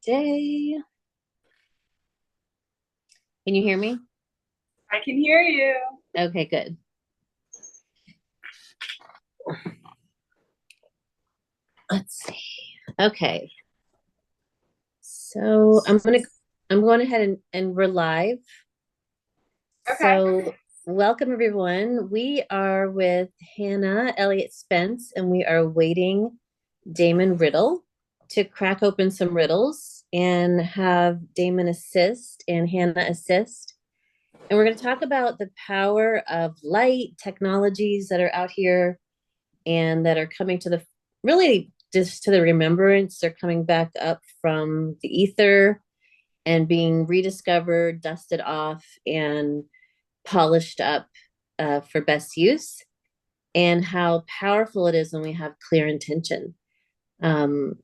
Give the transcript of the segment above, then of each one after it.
day. Can you hear me? I can hear you. Okay, good. Let's see. Okay. So I'm going ahead and we're live. Okay. So welcome everyone. We are with Hannah Elliott Spence and we are waiting Damon Riddle to crack open some riddles and have Damon assist and Hannah assist. And we're going to talk about the power of light technologies that are out here and that are coming to the really just to the remembrance. They're coming back up from the ether and being rediscovered, dusted off, and polished up for best use, and how powerful it is when we have clear intention. Um,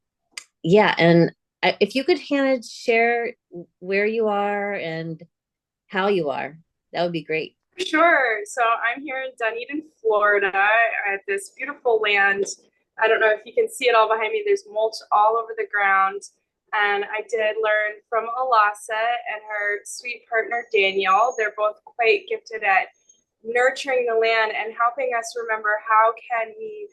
yeah, and if you could, Hannah, share where you are and how you are, that would be great. Sure. So I'm here in Dunedin, Florida, at this beautiful land. I don't know if you can see it all behind me. There's mulch all over the ground. And I did learn from Elasa and her sweet partner, Daniel. They're both quite gifted at nurturing the land and helping us remember how can we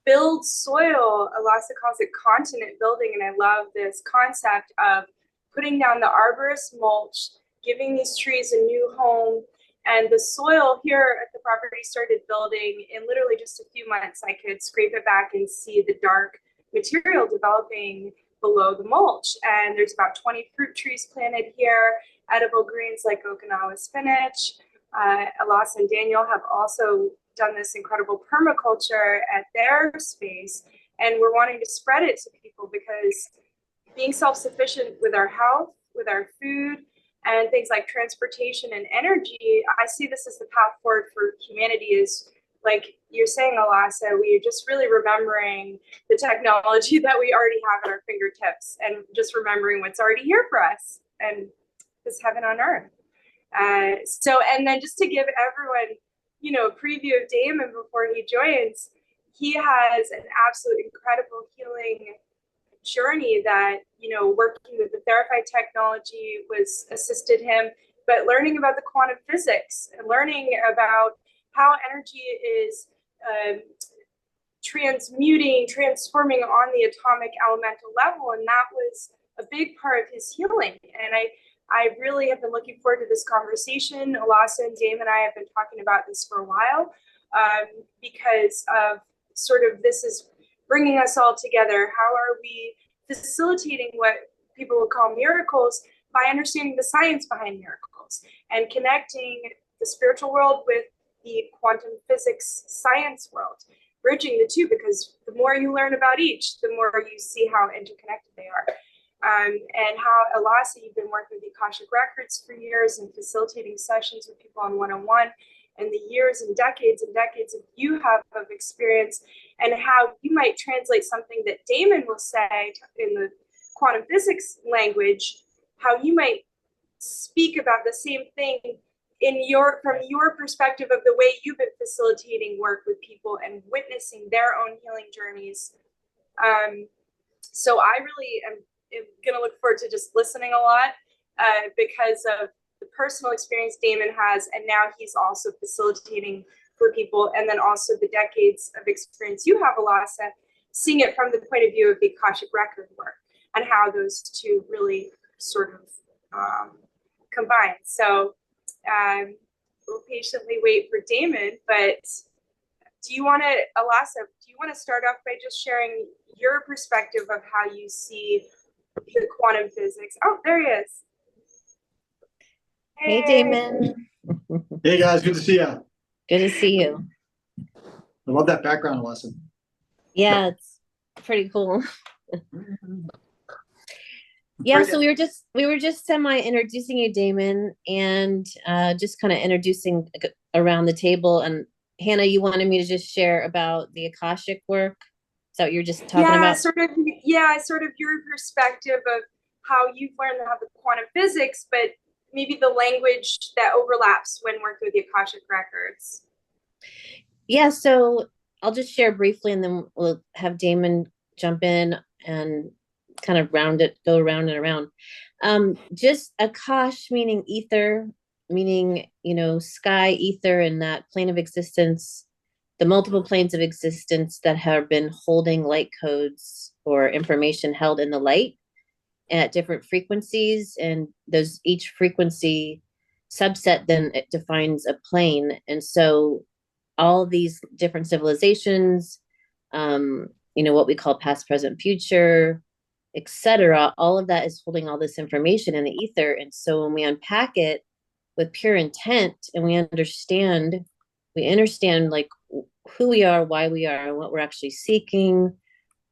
build soil. Elasa calls it continent building. And I love this concept of putting down the arborist mulch, giving these trees a new home. And the soil here at the property started building in literally just a few months. I could scrape it back and see the dark material developing below the mulch. And there's about 20 fruit trees planted here, edible greens like Okinawa spinach. Elasa and Daniel have also done this incredible permaculture at their space. And we're wanting to spread it to people because being self-sufficient with our health, with our food, and things like transportation and energy, I see this as the path forward for humanity. Is like you're saying, Elasa, we are just really remembering the technology that we already have at our fingertips and just remembering what's already here for us and this heaven on earth. And then just to give everyone, a preview of Damon before he joins, he has an absolute incredible healing journey that, working with the Theraphi technology was assisted him, but learning about the quantum physics and learning about how energy is transforming on the atomic elemental level. And that was a big part of his healing. And I really have been looking forward to this conversation. Elasa and Damon and I have been talking about this for a while because of sort of this is bringing us all together. How are we facilitating what people would call miracles by understanding the science behind miracles and connecting the spiritual world with the quantum physics science world, bridging the two, because the more you learn about each, the more you see how interconnected they are. And how, Elasa, you've been working with the Akashic Records for years and facilitating sessions with people on one-on-one, and the years and decades of you have of experience, and how you might translate something that Damon will say in the quantum physics language, how you might speak about the same thing from your perspective of the way you've been facilitating work with people and witnessing their own healing journeys. So I really am going to look forward to just listening a lot because of the personal experience Damon has, and now he's also facilitating for people, and then also the decades of experience you have, Elasa, seeing it from the point of view of the Akashic record work and how those two really sort of combine. So we'll patiently wait for Damon, but Elasa, do you want to start off by just sharing your perspective of how you see the quantum physics? Oh, there he is. Hey, Damon. Hey guys, good to see you. Good to see you. I love that background lesson. Yeah, it's pretty cool. Yeah, so we were just semi introducing you, Damon, and just kind of introducing around the table. And Hannah, you wanted me to just share about the Akashic work. Is that what you're just talking about? Sort of your perspective of how you've learned about the quantum physics, but maybe the language that overlaps when working with the Akashic records. Yeah, so I'll just share briefly and then we'll have Damon jump in, and kind of go around and around. Just Akash meaning ether, meaning, sky, ether, and that plane of existence, the multiple planes of existence that have been holding light codes or information held in the light at different frequencies. And those each frequency subset, then it defines a plane. And so all these different civilizations, what we call past, present, future, etc., all of that is holding all this information in the ether. And so when we unpack it with pure intent and we understand like who we are, why we are, and what we're actually seeking,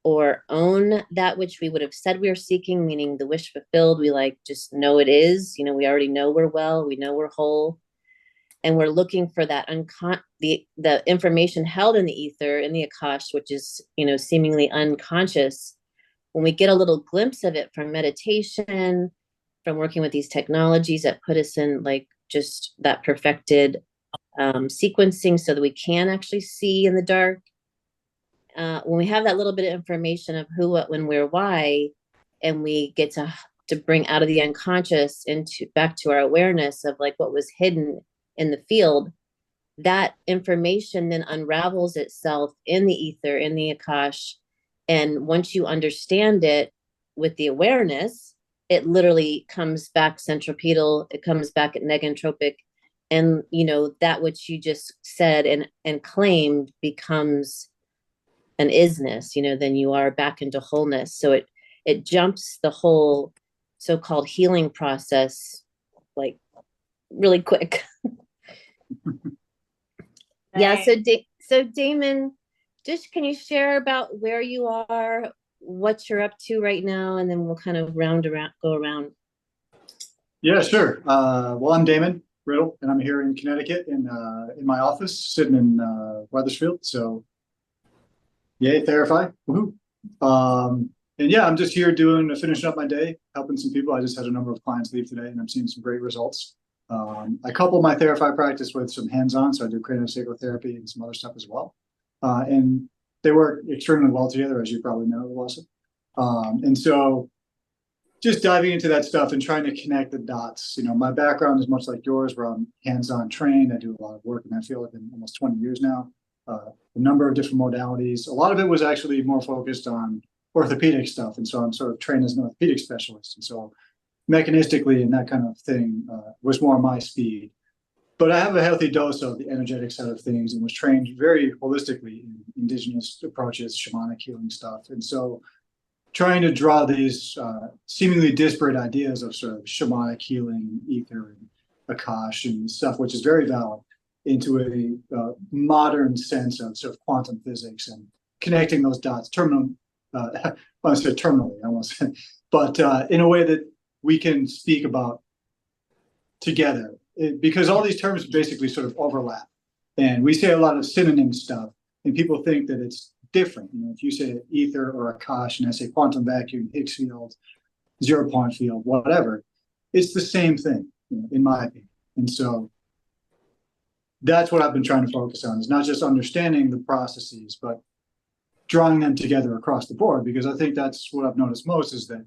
or own that which we would have said we are seeking, meaning the wish fulfilled, we like just know it is, we already know we're well, we know we're whole, and we're looking for that the information held in the ether, in the Akash, which is, seemingly unconscious. When we get a little glimpse of it from meditation, from working with these technologies that put us in like just that perfected sequencing so that we can actually see in the dark. When we have that little bit of information of who, what, when, where, why, and we get to bring out of the unconscious into back to our awareness of like what was hidden in the field, that information then unravels itself in the ether, in the Akash. And once you understand it with the awareness, it literally comes back centripetal, it comes back at negentropic. And, that which you just said and claimed becomes an isness, then you are back into wholeness. So it jumps the whole so-called healing process like really quick. Yeah. So Damon, just can you share about where you are, what you're up to right now, and then we'll kind of go around. Yeah, sure. Well, I'm Damon Riddle, and I'm here in Connecticut in my office, sitting in Wethersfield. So, yay, Theraphi. And yeah, I'm just here finishing up my day, helping some people. I just had a number of clients leave today, and I'm seeing some great results. I couple my Theraphi practice with some hands-on, so I do craniosacral therapy and some other stuff as well. And they work extremely well together, as you probably know, Elasa. And so just diving into that stuff and trying to connect the dots. My background is much like yours, where I'm hands-on trained. I do a lot of work in that field. I've been almost 20 years now. A number of different modalities. A lot of it was actually more focused on orthopedic stuff. And so I'm sort of trained as an orthopedic specialist. And so mechanistically and that kind of thing was more my speed. But I have a healthy dose of the energetic side of things and was trained very holistically in indigenous approaches, shamanic healing stuff. And so trying to draw these seemingly disparate ideas of sort of shamanic healing, ether, and Akash and stuff, which is very valid, into a modern sense of sort of quantum physics and connecting those dots terminally, almost, but in a way that we can speak about together, because all these terms basically sort of overlap. And we say a lot of synonym stuff, and people think that it's different. If you say ether or Akash, and I say quantum vacuum, Higgs field, zero point field, whatever, it's the same thing, in my opinion. And so that's what I've been trying to focus on, is not just understanding the processes, but drawing them together across the board, because I think that's what I've noticed most, is that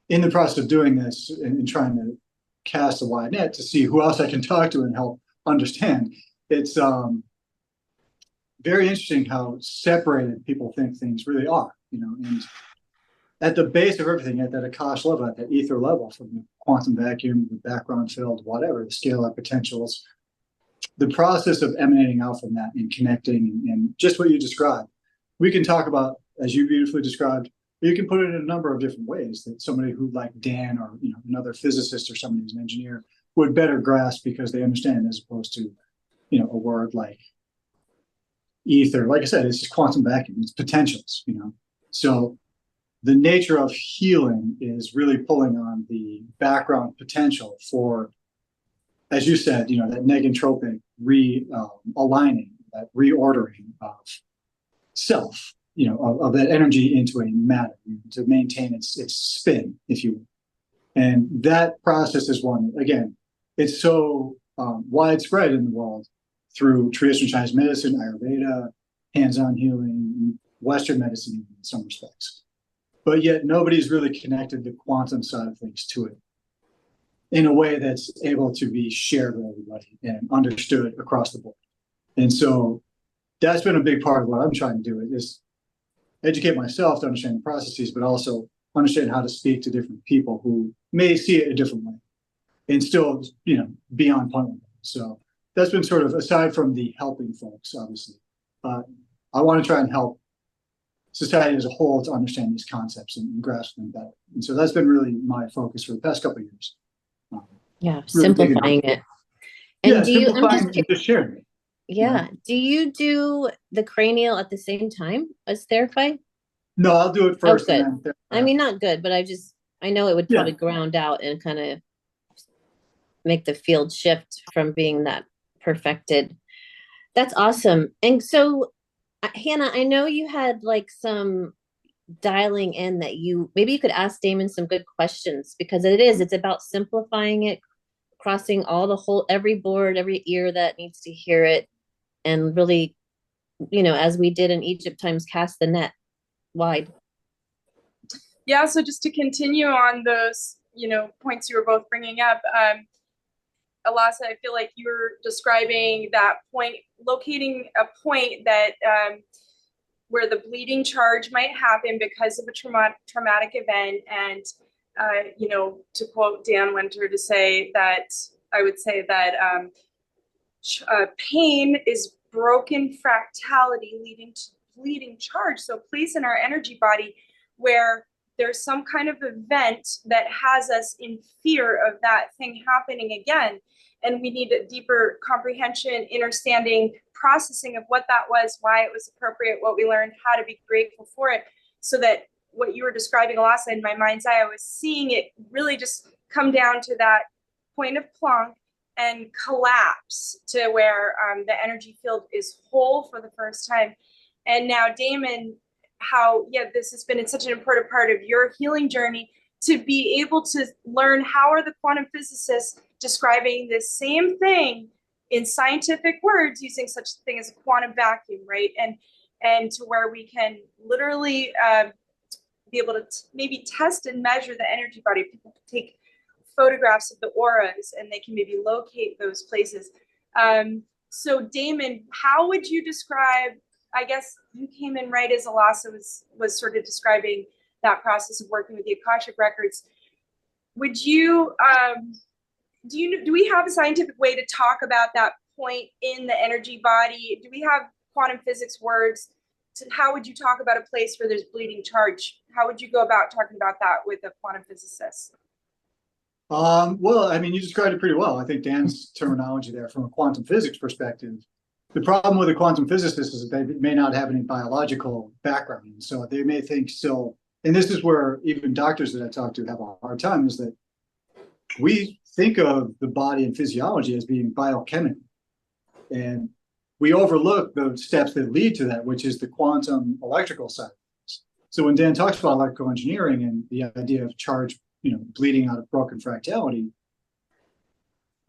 in the process of doing this and trying to cast a wide net to see who else I can talk to and help understand, it's very interesting how separated people think things really are, and at the base of everything, at that Akash level, at that ether level, from the quantum vacuum, the background field, whatever, the scalar potentials, the process of emanating out from that and connecting and just what you described, we can talk about, as you beautifully described. You can put it in a number of different ways that somebody who, like Dan, or another physicist or somebody who's an engineer, would better grasp, because they understand, as opposed to a word like ether. Like I said, it's just quantum vacuum. It's potentials. So the nature of healing is really pulling on the background potential for, as you said, that negentropic aligning, that reordering of self, of that energy into a matter, to maintain its spin, if you will. And that process is one, again, it's so widespread in the world through traditional Chinese medicine, Ayurveda, hands-on healing, Western medicine in some respects. but yet nobody's really connected the quantum side of things to it in a way that's able to be shared with everybody and understood across the board. And so that's been a big part of what I'm trying to do, is educate myself to understand the processes, but also understand how to speak to different people who may see it a different way and still, be on point with them. So that's been sort of, aside from the helping folks, obviously, I want to try and help society as a whole to understand these concepts and grasp them better. And so that's been really my focus for the past couple of years. Yeah, Really simplifying it. And yeah, do you, I'm simplifying just, and just sharing it. yeah, do you do the cranial at the same time as Theraphi? No, I'll do it first and good. then I mean, not good, but I know it would Yeah. probably ground out and kind of make the field shift from being that perfected. That's awesome. And so, Hannah, I know you had like some dialing in that maybe you could ask Damon some good questions, because it's about simplifying it, crossing every board, every ear that needs to hear it, and really, as we did in Egypt times, cast the net wide. Yeah, so just to continue on those, points you were both bringing up, Elasa, I feel like you're describing that point, locating a point that where the bleeding charge might happen because of a traumatic event. And, to quote Dan Winter to say that, I would say that pain is broken fractality leading to bleeding charge. So a place in our energy body where there's some kind of event that has us in fear of that thing happening again. And we need a deeper comprehension, understanding, processing of what that was, why it was appropriate, what we learned, how to be grateful for it. So that what you were describing, Elasa, in my mind's eye, I was seeing it really just come down to that point of Planck and collapse to where the energy field is whole for the first time. And now, Damon, this has been such an important part of your healing journey, to be able to learn how are the quantum physicists describing this same thing in scientific words using such a thing as a quantum vacuum, right? And to where we can literally be able to maybe test and measure the energy body. People take photographs of the auras and they can maybe locate those places. So Damon, how would you describe, I guess you came in right as Elasa was sort of describing that process of working with the Akashic records. Would you, do we have a scientific way to talk about that point in the energy body? Do we have quantum physics words? How would you talk about a place where there's bleeding charge? How would you go about talking about that with a quantum physicist? Well, I mean, you described it pretty well. I think Dan's terminology there from a quantum physics perspective. The problem with a quantum physicist is that they may not have any biological background. So they may think still, and this is where even doctors that I talk to have a hard time, is that we think of the body and physiology as being biochemical. And we overlook the steps that lead to that, which is the quantum electrical side. So when Dan talks about electrical engineering and the idea of charge, bleeding out of broken fractality,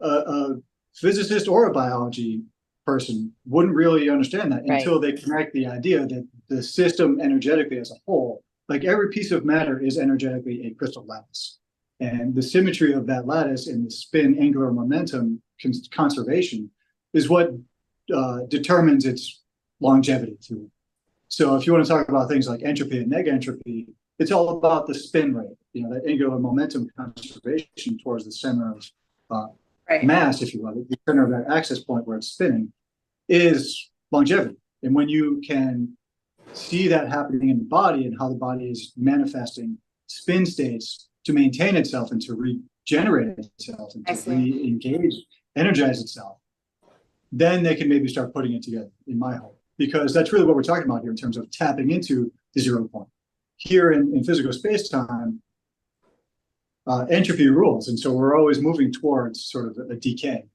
a physicist or a biology person wouldn't really understand that until they connect the idea that the system energetically as a whole, like every piece of matter is energetically a crystal lattice. And the symmetry of that lattice and the spin angular momentum conservation is what determines its longevity to it. So if you want to talk about things like entropy and negentropy, it's all about the spin rate, that angular momentum conservation towards the center of mass, if you will, the center of that access point where it's spinning, is longevity. And when you can see that happening in the body and how the body is manifesting spin states to maintain itself and to regenerate itself and to re-engage, energize itself, then they can maybe start putting it together, in my hope. Because that's really what we're talking about here in terms of tapping into the 0 point. Here in physical space-time, entropy rules, and so we're always moving towards sort of a decay.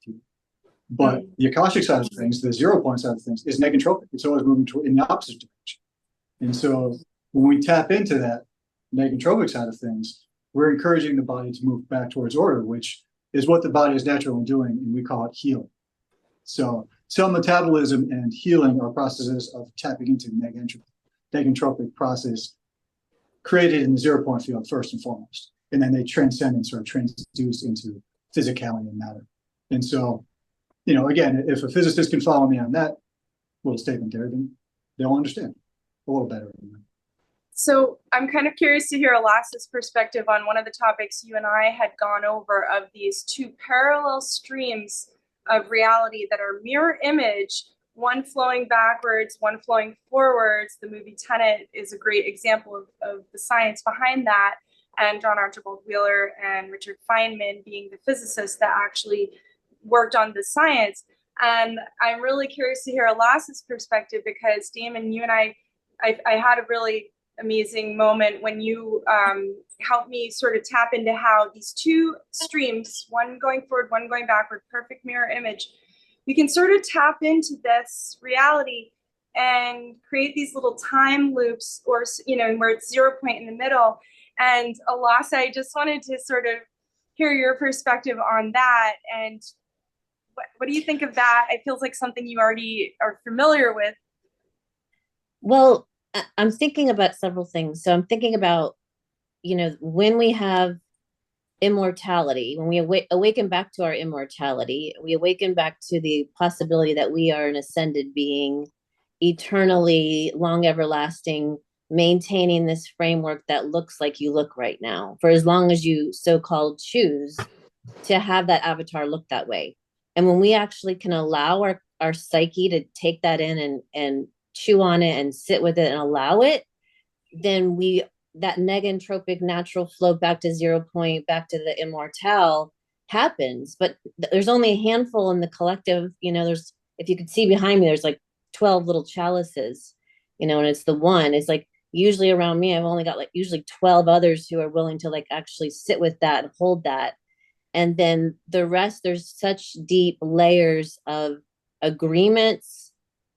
But the Akashic side of things, the 0 point side of things, is negentropic. It's always moving in the opposite direction. And so when we tap into that negentropic side of things, we're encouraging the body to move back towards order, which is what the body is naturally doing, and we call it healing. So cell metabolism and healing are processes of tapping into negentropic process created in the 0 point field first and foremost, and then they transcend and sort of transduce into physicality and matter. And so, again, if a physicist can follow me on that little statement there, then they'll understand a little better. So I'm kind of curious to hear Elasa's perspective on one of the topics you and I had gone over, of these two parallel streams of reality that are mirror image, one flowing backwards, one flowing forwards. The movie Tenet is a great example of the science behind that, and John Archibald Wheeler and Richard Feynman being the physicists that actually worked on the science. And I'm really curious to hear Elasa's perspective, because Damon, you and I had a really amazing moment when you helped me sort of tap into how these two streams, one going forward, one going backward, perfect mirror image, we can sort of tap into this reality and create these little time loops, or where it's 0 point in the middle. And Elasa, I just wanted to sort of hear your perspective on that. And what do you think of that? It feels like something you already are familiar with. Well, I'm thinking about several things. So I'm thinking about, when we have immortality, when we awaken back to our immortality, we awaken back to the possibility that we are an ascended being, eternally, long, everlasting, maintaining this framework that looks like you look right now, for as long as you so-called choose to have that avatar look that way. And when we actually can allow our psyche to take that in and chew on it and sit with it and allow it, then that negentropic natural flow back to 0 point, back to the immortal happens. But there's only a handful in the collective. There's, if you could see behind me, there's like 12 little chalices, and it's the one. It's like usually around me, I've only got like usually 12 others who are willing to like actually sit with that and hold that. And then the rest, there's such deep layers of agreements,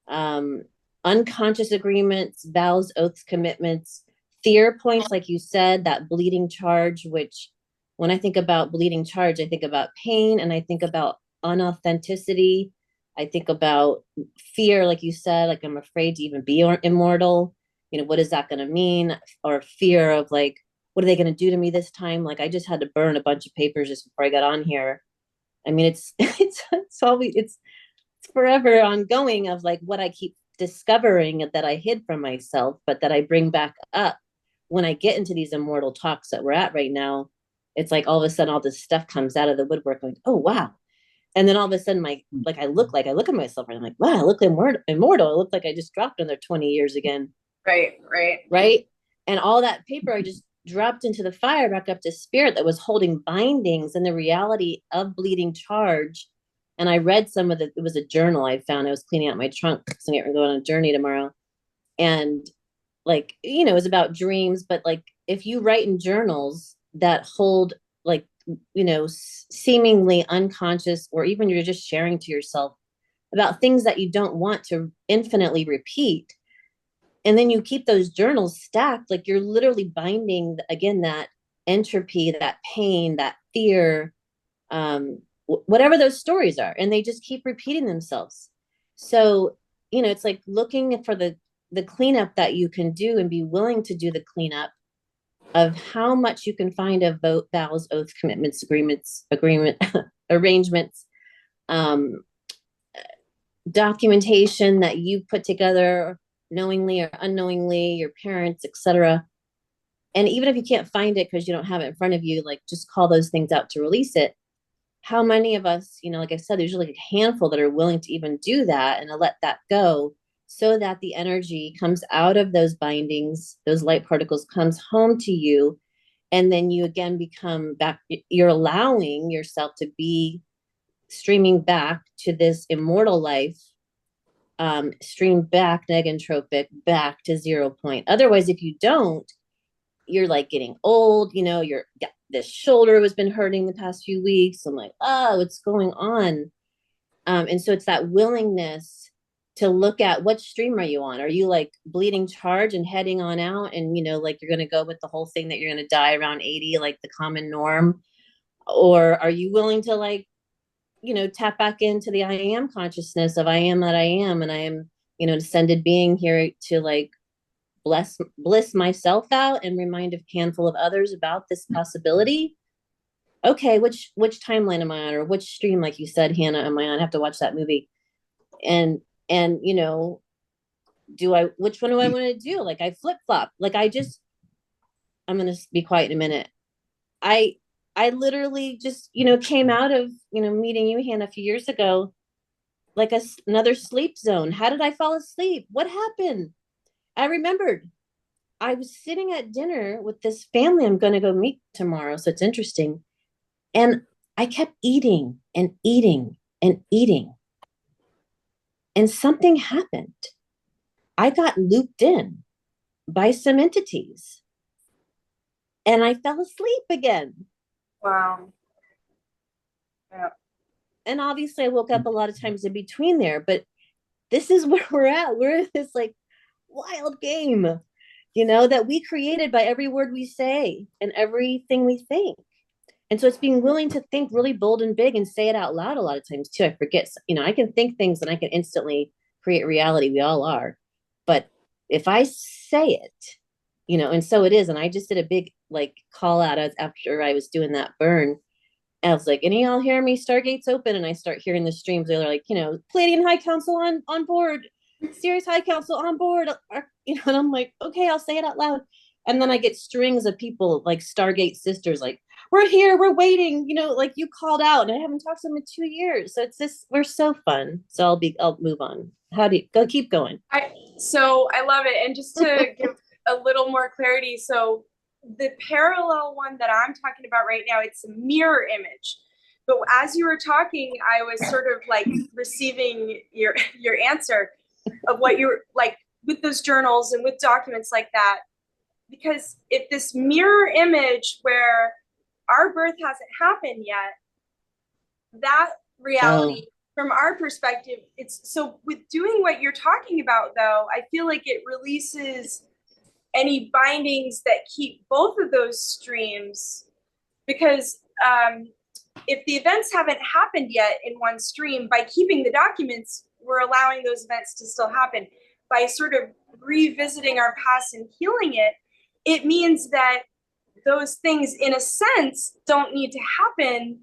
unconscious agreements, vows, oaths, commitments, fear points, like you said, that bleeding charge, which when I think about bleeding charge, I think about pain, and I think about unauthenticity. I think about fear, like you said, like I'm afraid to even be immortal. What is that going to mean? Or fear of like, what are they going to do to me this time? Like I just had to burn a bunch of papers just before I got on here. I mean, it's forever ongoing of like what I keep discovering that I hid from myself, but that I bring back up when I get into these immortal talks that we're at right now. It's like all of a sudden all this stuff comes out of the woodwork, like, oh wow. And then all of a sudden I look at myself and I'm like, wow, I look immortal. I look like I just dropped another 20 years again. Right. And all that paper I just dropped into the fire back up to spirit that was holding bindings and the reality of bleeding charge. And I read it was a journal I found. I was cleaning out my trunk because I'm going to go on a journey tomorrow. And like, it was about dreams, but like if you write in journals that hold like, seemingly unconscious, or even you're just sharing to yourself about things that you don't want to infinitely repeat, and then you keep those journals stacked, like you're literally binding again that entropy, that pain, that fear, whatever those stories are, and they just keep repeating themselves. So it's like looking for the cleanup that you can do, and be willing to do the cleanup of how much you can find of vows, oaths, commitments, arrangements, documentation that you put together knowingly or unknowingly, your parents, etc. And even if you can't find it because you don't have it in front of you, like just call those things out to release it. How many of us, like I said, there's usually a handful that are willing to even do that and to let that go, so that the energy comes out of those bindings, those light particles comes home to you. And then you again become back, you're allowing yourself to be streaming back to this immortal life, stream back negentropic, back to 0 point. Otherwise, if you don't, you're like getting old, this shoulder has been hurting the past few weeks. I'm like, oh, what's going on? And so it's that willingness to look at what stream are you on? Are you like bleeding charge and heading on out? And, like you're going to go with the whole thing that you're going to die around 80, like the common norm? Or are you willing to like, tap back into the I am consciousness of I am that I am, and I am, an ascended being here to like bliss myself out and remind a handful of others about this possibility. Okay, which timeline am I on, or which stream, like you said, Hannah, am I on? I have to watch that movie. And you know, which one do I want to do? Like I flip flop. Like I'm gonna be quiet in a minute. I literally just, came out of, meeting you, Hannah, a few years ago, like another sleep zone. How did I fall asleep? What happened? I remembered I was sitting at dinner with this family I'm going to go meet tomorrow. So it's interesting. And I kept eating and eating and eating. And something happened. I got looped in by some entities and I fell asleep again. Wow. Yeah. And obviously I woke up a lot of times in between there, but this is where we're at. We're in this like wild game, that we created by every word we say and everything we think. And so it's being willing to think really bold and big and say it out loud a lot of times too. I forget, I can think things and I can instantly create reality. We all are. But if I say it, and so it is. And I just did a big like call out after I was doing that burn. And I was like, any y'all hear me? Stargate's open. And I start hearing the streams. They're like, Pleiadian High Council on board, Sirius High Council on board. And I'm like, okay, I'll say it out loud. And then I get strings of people like Stargate sisters, like, we're here, we're waiting, like you called out, and I haven't talked to them in 2 years. So it's this, we're so fun. So I'll move on. How do you go? Keep going. So I love it. And just to give a little more clarity. So the parallel one that I'm talking about right now, it's a mirror image. But as you were talking, I was sort of like receiving your answer of what you're like with those journals and with documents like that. Because if this mirror image where our birth hasn't happened yet, that reality from our perspective, it's so with doing what you're talking about though, I feel like it releases any bindings that keep both of those streams, because if the events haven't happened yet in one stream, by keeping the documents, we're allowing those events to still happen. By sort of revisiting our past and healing it, it means that those things, in a sense, don't need to happen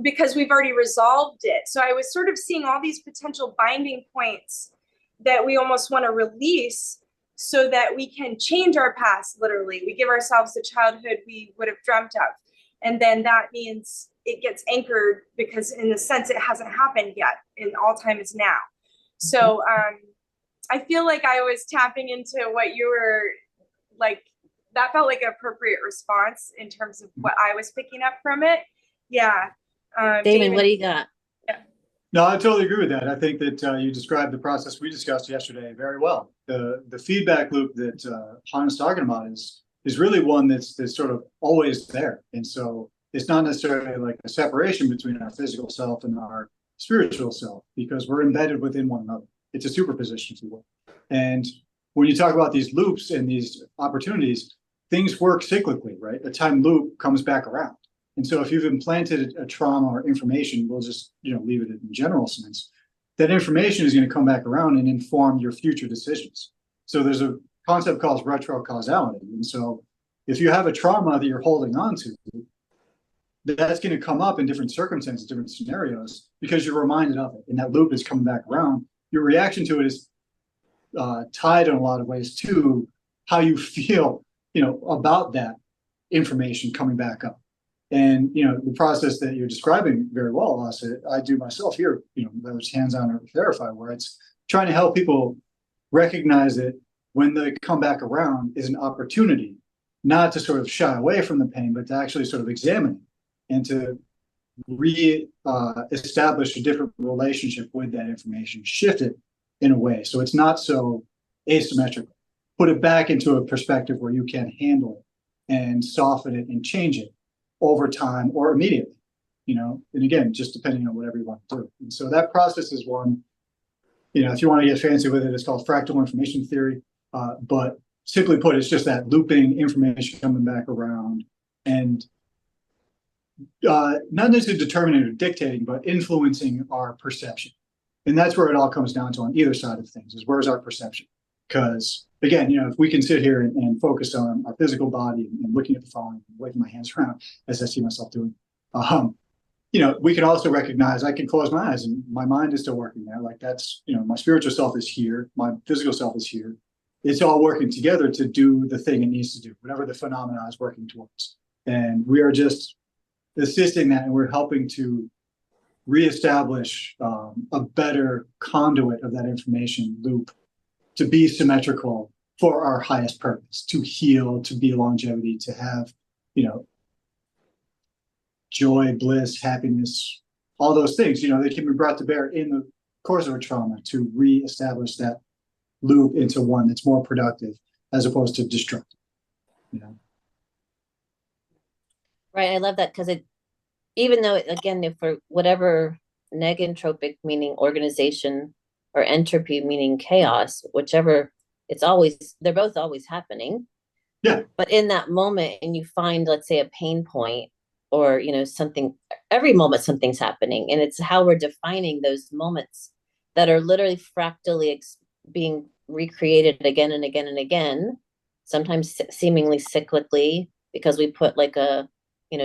because we've already resolved it. So I was sort of seeing all these potential binding points that we almost want to release so that we can change our past, literally. We give ourselves the childhood we would have dreamt of. And then that means it gets anchored because in a sense it hasn't happened yet, and all time is now. So I feel like I was tapping into what you were like, that felt like an appropriate response in terms of what I was picking up from it. Yeah. Damon, what do you got? Yeah. No, I totally agree with that. I think that you described the process we discussed yesterday very well. The feedback loop that Hannah's talking about is really one that's sort of always there. And so it's not necessarily like a separation between our physical self and our spiritual self, because we're embedded within one another. It's a superposition, if you will. And when you talk about these loops and these opportunities, things work cyclically, right? A time loop comes back around. And so if you've implanted a trauma or information, we'll just leave it in general sense, that information is going to come back around and inform your future decisions. So there's a concept called retrocausality. And so if you have a trauma that you're holding on to, that's going to come up in different circumstances, different scenarios, because you're reminded of it. And that loop is coming back around. Your reaction to it is tied in a lot of ways to how you feel, about that information coming back up. And, the process that you're describing very well, Elasa, I do myself here, whether it's hands-on or Theraphi, where it's trying to help people recognize that when they come back around is an opportunity, not to sort of shy away from the pain, but to actually sort of examine it and to establish a different relationship with that information, shift it in a way so it's not so asymmetrical. Put it back into a perspective where you can handle it and soften it and change it over time or immediately, and again, just depending on whatever you want to do. And so that process is one, if you want to get fancy with it, it's called fractal information theory. But simply put, it's just that looping information coming back around and not necessarily determining or dictating, but influencing our perception. And that's where it all comes down to on either side of things, is where's our perception? Because again, if we can sit here and focus on our physical body and looking at the phone, and waving my hands around as I see myself doing, we can also recognize I can close my eyes and my mind is still working there. Like that's, my spiritual self is here, my physical self is here. It's all working together to do the thing it needs to do, whatever the phenomena is working towards. And we are just assisting that, and we're helping to reestablish a better conduit of that information loop to be symmetrical for our highest purpose, to heal, to be longevity, to have, joy, bliss, happiness, all those things, they can be brought to bear in the course of a trauma to reestablish that loop into one that's more productive as opposed to destructive. Right. I love that because even though, again, if for whatever negentropic, meaning organization, or entropy, meaning chaos, whichever, they're both always happening. Yeah. But in that moment, and you find, let's say, a pain point, or, something, every moment something's happening. And it's how we're defining those moments that are literally fractally being recreated again and again and again, sometimes seemingly cyclically, because we put like a,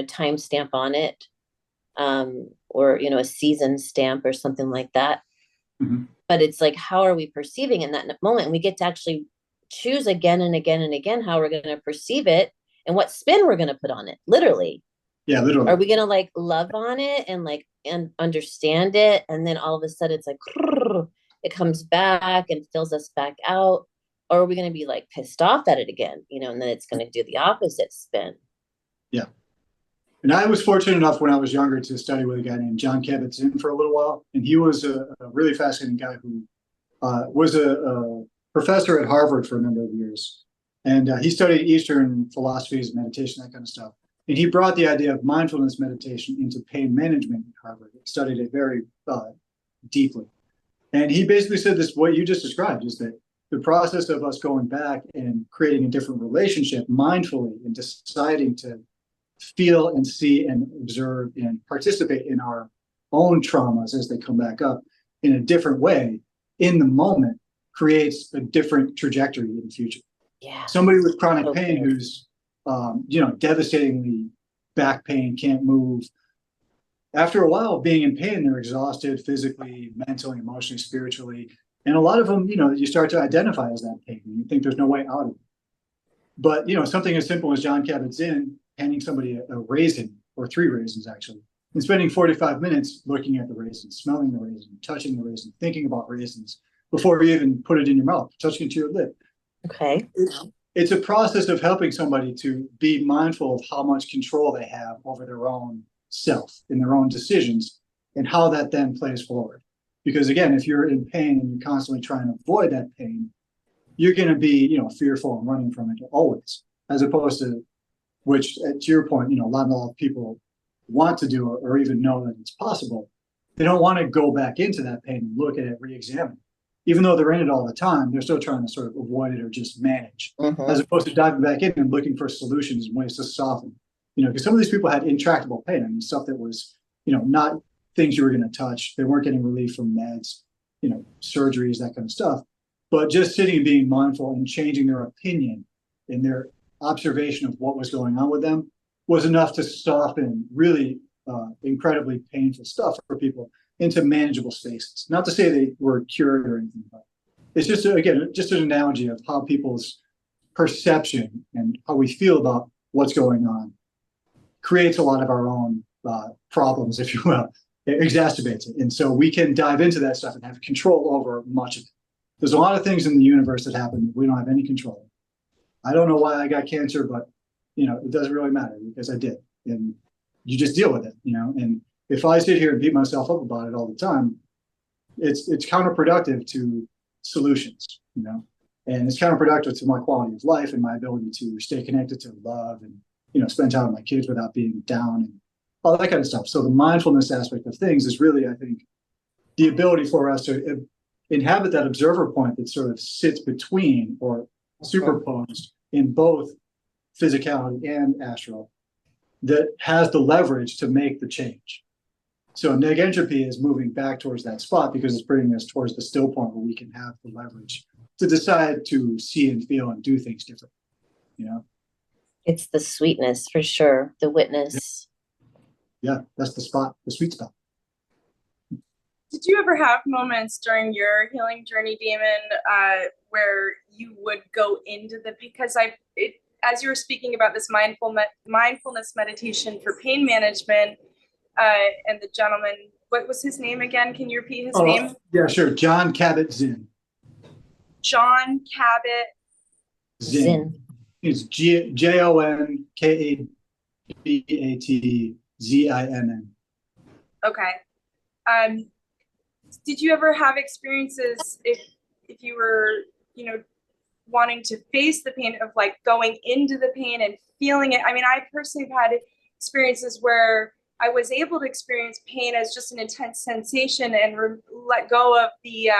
time stamp on it, or, a season stamp or something like that. Mm-hmm. But it's like, how are we perceiving in that moment? And we get to actually choose again and again and again how we're going to perceive it and what spin we're going to put on it, literally. Yeah, literally. Are we going to like love on it and understand it? And then all of a sudden it's like, it comes back and fills us back out. Or are we going to be like pissed off at it again, and then it's going to do the opposite spin. Yeah. And I was fortunate enough when I was younger to study with a guy named John Kabat-Zinn for a little while. And he was a really fascinating guy who was a professor at Harvard for a number of years. And he studied Eastern philosophies, meditation, that kind of stuff. And he brought the idea of mindfulness meditation into pain management at Harvard. He studied it very deeply. And he basically said this, what you just described, is that the process of us going back and creating a different relationship mindfully and deciding to feel and see and observe and participate in our own traumas as they come back up in a different way in the moment creates a different trajectory in the future. Yeah. Somebody with chronic pain who's, devastatingly back pain, can't move. After a while of being in pain, they're exhausted physically, mentally, emotionally, spiritually. And a lot of them, you start to identify as that pain and you think there's no way out of it. But, something as simple as John Kabat-Zinn handing somebody a raisin, or 3 raisins actually, and spending 45 minutes looking at the raisin, smelling the raisin, touching the raisin, thinking about raisins before you even put it in your mouth, touching it to your lip. Okay. It's a process of helping somebody to be mindful of how much control they have over their own self and their own decisions and how that then plays forward. Because again, if you're in pain and you're constantly trying to avoid that pain, you're going to be, fearful and running from it always, as opposed to, which to your point, a lot of people want to do or even know that it's possible. They don't want to go back into that pain and look at it, re-examine it. Even though they're in it all the time, they're still trying to sort of avoid it or just manage, as opposed to diving back in and looking for solutions and ways to soften. Because some of these people had intractable pain. I mean, stuff that was, not things you were going to touch. They weren't getting relief from meds, surgeries, that kind of stuff. But just sitting and being mindful and changing their opinion and their observation of what was going on with them was enough to soften really incredibly painful stuff for people into manageable spaces. Not to say they were cured or anything, but it's just, again, just an analogy of how people's perception and how we feel about what's going on creates a lot of our own problems, if you will. It exacerbates it. And so we can dive into that stuff and have control over much of it. There's a lot of things in the universe that happen that we don't have any control. I don't know why I got cancer, but, it doesn't really matter because I did. And you just deal with it, and if I sit here and beat myself up about it all the time, it's counterproductive to solutions, and it's counterproductive to my quality of life and my ability to stay connected to love and, spend time with my kids without being down and all that kind of stuff. So the mindfulness aspect of things is really, I think, the ability for us to inhabit that observer point that sort of sits between or superposed in both physicality and astral that has the leverage to make the change. So neg entropy is moving back towards that spot because it's bringing us towards the still point where we can have the leverage to decide to see and feel and do things differently, you know? It's the sweetness for sure, the witness. Yeah, that's the spot, the sweet spot. Did you ever have moments during your healing journey, Damon, where you would go into because as you were speaking about this mindfulness meditation for pain management, and the gentleman, what was his name again? Can you repeat his name? Yeah, sure. John Kabat-Zinn. John Zinn. It's JONKABATZINN. Okay. Did you ever have experiences if you were, wanting to face the pain of like going into the pain and feeling it? I mean, I personally have had experiences where I was able to experience pain as just an intense sensation and let go of the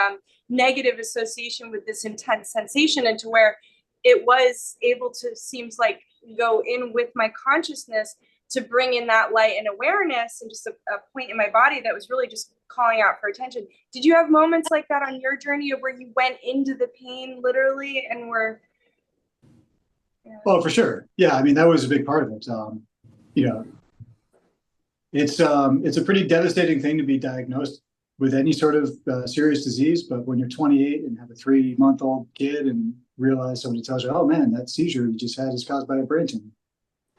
negative association with this intense sensation, and to where it was able to, seems like, go in with my consciousness to bring in that light and awareness, and just a point in my body that was really just calling out for attention. Did you have moments like that on your journey, of where you went into the pain literally and were? Yeah. Well, for sure. Yeah, I mean, that was a big part of it. It's a pretty devastating thing to be diagnosed with any sort of serious disease. But when you're 28 and have a 3-month-old kid and realize somebody tells you, "Oh man, that seizure you just had is caused by a brain tumor,"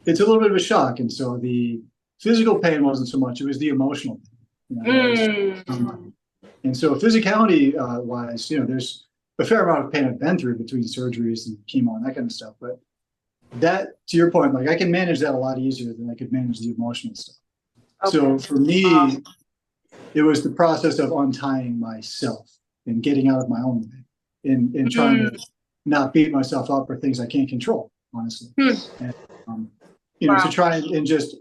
it's a little bit of a shock. And so the physical pain wasn't so much; it was the emotional pain. And so physicality wise, there's a fair amount of pain I've been through between surgeries and chemo and that kind of stuff. But that, to your point, like I can manage that a lot easier than I could manage the emotional stuff. Okay. So for me, it was the process of untying myself and getting out of my own way and trying to not beat myself up for things I can't control, honestly. And, to try and just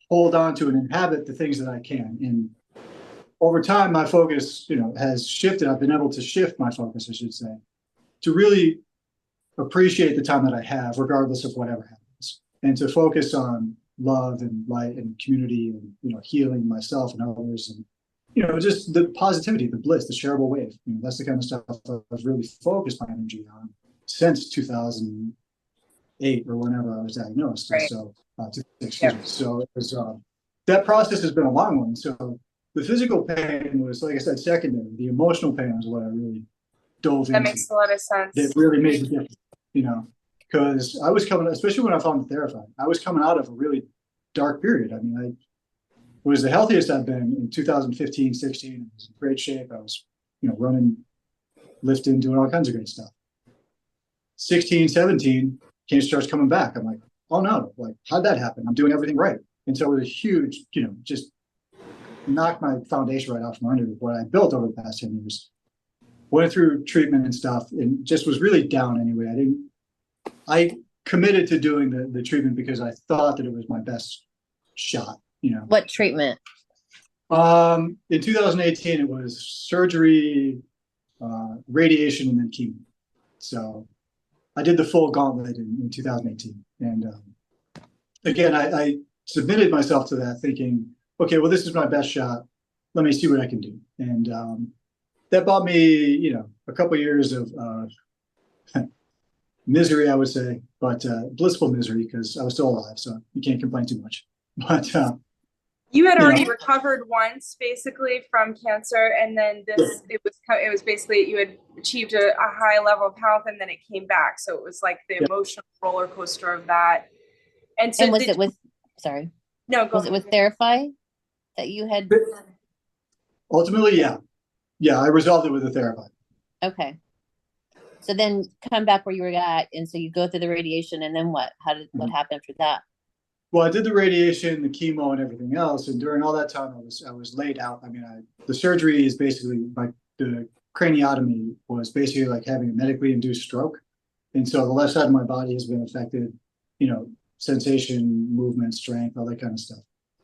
hold on to and inhabit the things that I can. And over time, my focus, has shifted. I've been able to shift my focus, I should say, to really appreciate the time that I have, regardless of whatever happens, and to focus on love and light and community and, healing myself and others, and, just the positivity, the bliss, the shareable wave. That's the kind of stuff I've really focused my energy on since 2008 or whenever I was diagnosed. Right. So, excuse me. So it was, that process has been a long one. So the physical pain was, like I said, secondary. The emotional pain was what I really dove into. That makes a lot of sense. It really made a difference, because I was coming, especially when I found the Theraphi, I was coming out of a really dark period. I mean, I was the healthiest I've been in 2015, 16. I was in great shape. I was, running, lifting, doing all kinds of great stuff. 16, 17, cancer starts coming back. I'm like, oh no, like, how'd that happen? I'm doing everything right. And so it was a huge, just knocked my foundation right off from under what I built over the past 10 years. Went through treatment and stuff and just was really down anyway. I committed to doing the treatment because I thought that it was my best shot, What treatment? In 2018, it was surgery, radiation, and then chemo. So I did the full gauntlet in 2018. And again, I submitted myself to that thinking, okay, well, this is my best shot. Let me see what I can do. And that bought me, a couple of years of misery, I would say, but blissful misery, because I was still alive, so you can't complain too much. But you had already recovered once, basically, from cancer, and then it was basically you had achieved a high level of health, and then it came back. So it was like the emotional roller coaster of that. And so, was it with Theraphi that you had? Ultimately, yeah. I resolved it with the Theraphi. Okay. So then come back where you were at, and so you go through the radiation, and then what? What happened after that? Well, I did the radiation, the chemo, and everything else, and during all that time, I was laid out. I mean, the surgery is basically like the craniotomy was basically like having a medically induced stroke, and so the left side of my body has been affected. Sensation, movement, strength, all that kind of stuff.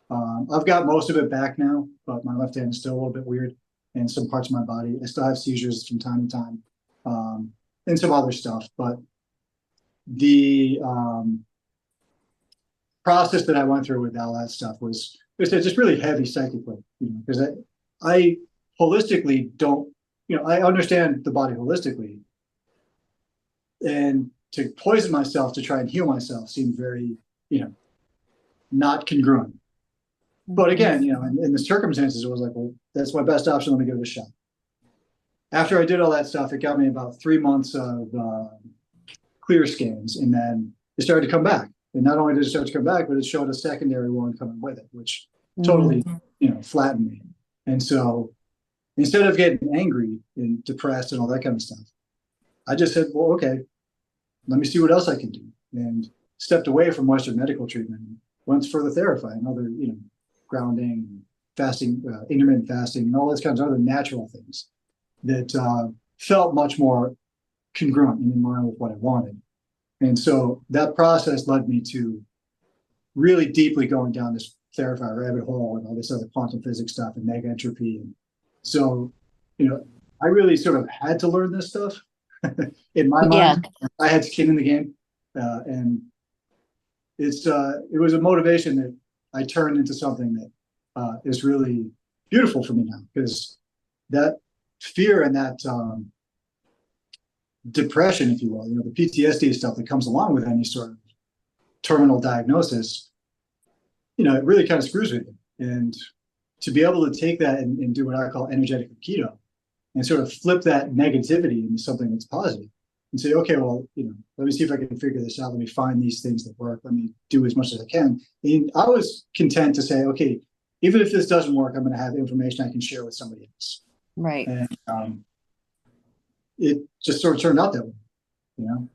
I've got most of it back now, but my left hand is still a little bit weird in some parts of my body. I still have seizures from time to time, and some other stuff. But the process that I went through with all that stuff was just really heavy psychically, because I holistically don't, I understand the body holistically, And to poison myself to try and heal myself seemed very, not congruent. But again, in the circumstances, it was like, well, that's my best option. Let me give it a shot. After I did all that stuff, it got me about 3 months of clear scans, and then it started to come back. And not only did it start to come back, but it showed a secondary one coming with it, which totally, flattened me. And so instead of getting angry and depressed and all that kind of stuff, I just said, well, okay, let me see what else I can do. And stepped away from Western medical treatment, went for the Theraphi and other, grounding, fasting, intermittent fasting, and all those kinds of other natural things that felt much more congruent and in line with what I wanted. And so that process led me to really deeply going down this Theraphi rabbit hole and all this other quantum physics stuff and mega entropy. And so, I really sort of had to learn this stuff in my mind. I had skin in the game, and it was a motivation that I turned into something that is really beautiful for me now, because that fear and that depression, if you will, the PTSD stuff that comes along with any sort of terminal diagnosis, it really kind of screws with you. And to be able to take that and do what I call energetic keto and sort of flip that negativity into something that's positive and say, okay, well, let me see if I can figure this out. Let me find these things that work. Let me do as much as I can. And I was content to say, okay, even if this doesn't work, I'm going to have information I can share with somebody else. Right. And it just sort of turned out that way,